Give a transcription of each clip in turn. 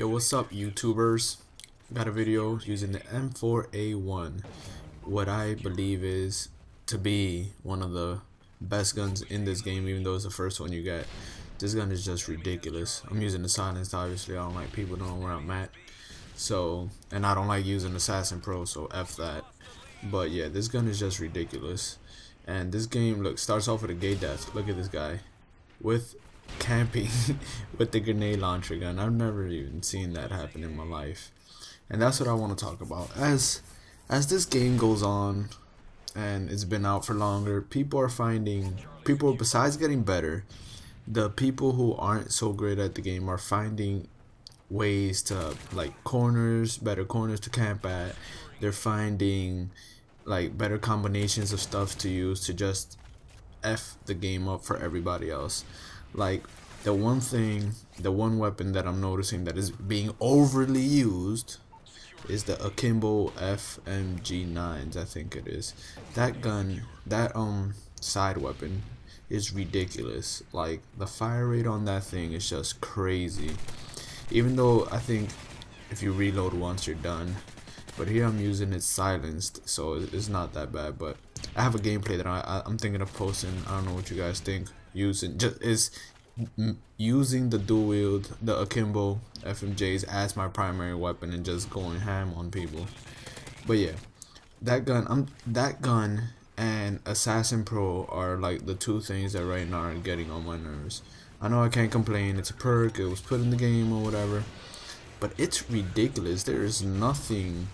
Yo, what's up, YouTubers? Got a video using the M4A1, what I believe is to be one of the best guns in this game, even though it's the first one you get. This gun is just ridiculous. I'm using the silenced, obviously. I don't like people knowing where I'm at. So, and I don't like using Assassin Pro, so F that. But yeah, this gun is just ridiculous. And this game, look, starts off with a gay death. Look at this guy with camping with the grenade launcher gun. I've never even seen that happen in my life. And that's what I want to talk about. As this game goes on and it's been out for longer, people besides getting better, the people who aren't so great at the game are finding ways to, like, better corners to camp at. They're finding like better combinations of stuff to use to just F the game up for everybody else. Like, the one weapon that I'm noticing that is being overly used is the Akimbo FMG9s, I think it is. That gun, that side weapon is ridiculous. Like, the fire rate on that thing is just crazy. Even though I think if you reload once you're done. But here I'm using it silenced, so it's not that bad. But I have a gameplay that I'm thinking of posting. I don't know what you guys think. Using the dual wield, the Akimbo FMJs as my primary weapon and just going ham on people. But yeah, that gun and Assassin Pro are like the two things that right now are getting on my nerves. I know I can't complain. It's a perk. It was put in the game or whatever. But it's ridiculous. There is nothing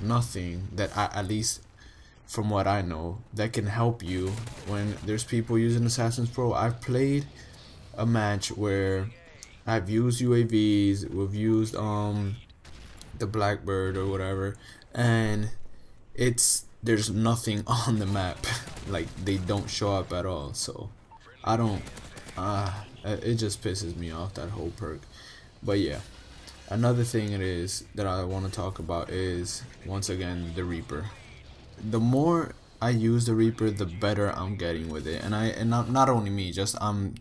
that at least from what I know, that can help you when there's people using Assassin's Pro. I've played a match where I've used UAVs, we've used the Blackbird or whatever, and there's nothing on the map. Like, they don't show up at all. So I don't it just pisses me off, that whole perk. But yeah, another thing it is that I want to talk about is, once again, the Reaper. The more I use the Reaper, the better I'm getting with it, and not only me, just I'm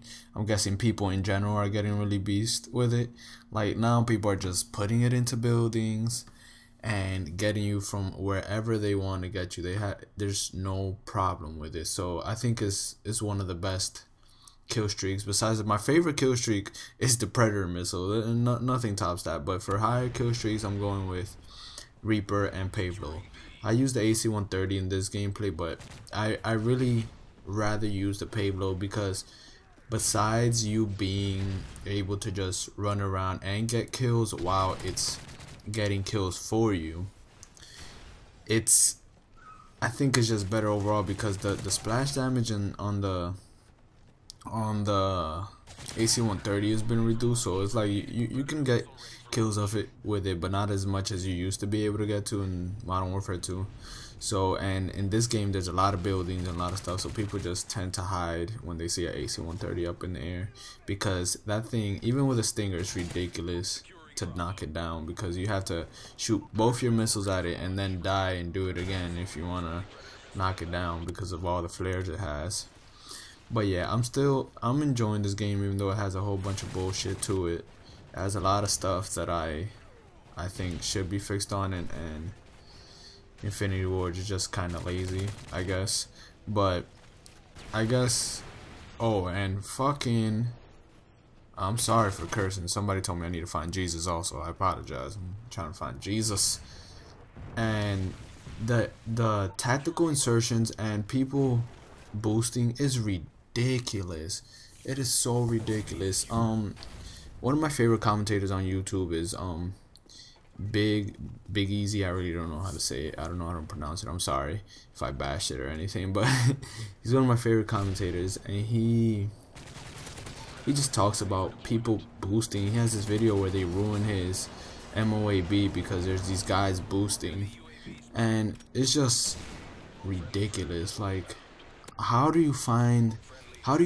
guessing people in general are getting really beast with it. Like, now people are just putting it into buildings and getting you from wherever they want to get you. There's no problem with it. So I think it's one of the best kill streaks. Besides, my favorite kill streak is the Predator missile. Nothing tops that. But for higher kill streaks, I'm going with Reaper and Pavlo. I use the AC-130 in this gameplay, but I really rather use the Pavlo because besides you being able to just run around and get kills while it's getting kills for you, I think it's just better overall because the splash damage on the AC-130 has been reduced, so it's like you can get kills of it with it, but not as much as you used to be able to get to in Modern Warfare 2. So, and in this game there's a lot of buildings and a lot of stuff, so people just tend to hide when they see an AC-130 up in the air, because that thing, even with a Stinger, is ridiculous to knock it down, because you have to shoot both your missiles at it and then die and do it again if you want to knock it down because of all the flares it has. But yeah, I'm enjoying this game, even though it has a whole bunch of bullshit to it. It has a lot of stuff that I think should be fixed on, and Infinity Ward is just kind of lazy, I guess. But I guess, oh, and fucking, I'm sorry for cursing. Somebody told me I need to find Jesus also. I apologize. I'm trying to find Jesus. And the tactical insertions and people boosting is ridiculous. It is so ridiculous. One of my favorite commentators on YouTube is Big Easy. I really don't know how to say it. I don't know how to pronounce it. I'm sorry if I bashed it or anything, but he's one of my favorite commentators, and he just talks about people boosting. He has this video where they ruin his MOAB because there's these guys boosting, and it's just ridiculous. Like, how do you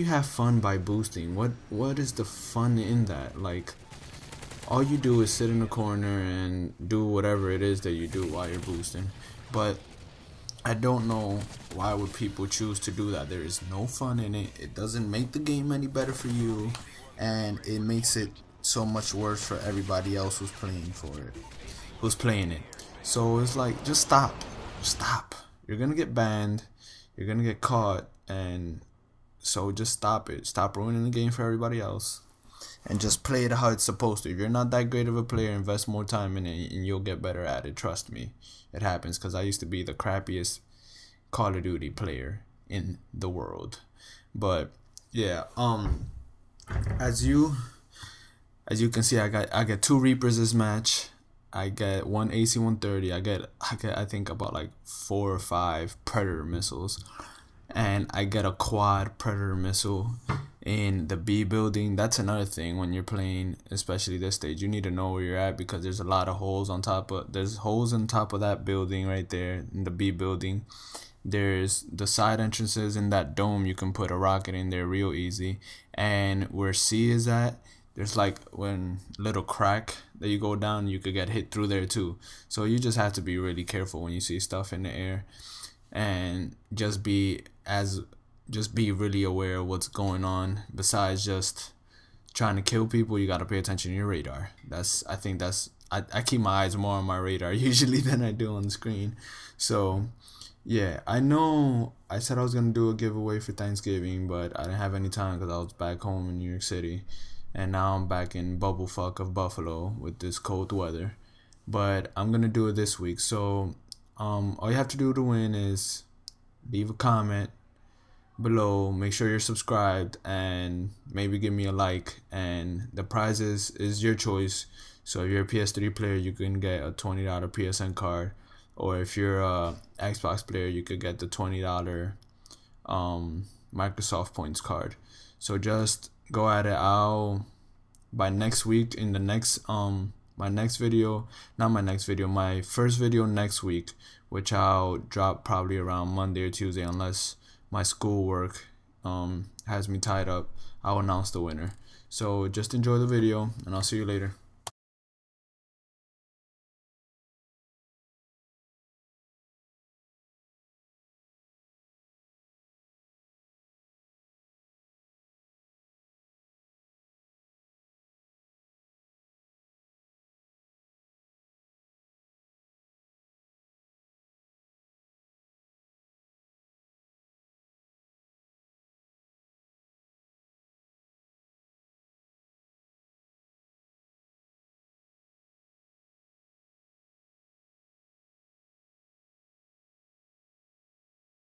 have fun by boosting? What is the fun in that? Like, all you do is sit in a corner and do whatever it is that you do while you're boosting. But I don't know why would people choose to do that. There is no fun in it. It doesn't make the game any better for you, and it makes it so much worse for everybody else who's playing it. So it's like, just stop. You're gonna get banned, you're gonna get caught, and so just stop it. Stop ruining the game for everybody else, and just play it how it's supposed to. If you're not that great of a player, invest more time in it, and you'll get better at it. Trust me, it happens. Because I used to be the crappiest Call of Duty player in the world. But yeah, as you can see, I get 2 Reapers this match. I get 1 AC-130. I get I think about like 4 or 5 Predator missiles, and I get a quad Predator missile in the B building. That's another thing when you're playing, especially this stage. You need to know where you're at, because there's a lot of holes on top of that building right there in the B building. There's the side entrances in that dome. You can put a rocket in there real easy. And where C is at, there's like one little crack that you go down, you could get hit through there too. So you just have to be really careful when you see stuff in the air, and just be really aware of what's going on. Besides just trying to kill people, you gotta pay attention to your radar. I keep my eyes more on my radar usually than I do on the screen. So yeah, I know I said I was gonna do a giveaway for Thanksgiving, but I didn't have any time because I was back home in New York City, and now I'm back in bubblefuck of Buffalo with this cold weather. But I'm gonna do it this week. So all you have to do to win is leave a comment below, make sure you're subscribed, and maybe give me a like. And the prizes is your choice. So if you're a PS3 player, you can get a $20 PSN card, or if you're a Xbox player, you could get the $20 Microsoft points card. So just go at it. By next week, in the next my first video next week, which I'll drop probably around Monday or Tuesday, unless my schoolwork has me tied up, I'll announce the winner. So just enjoy the video, and I'll see you later.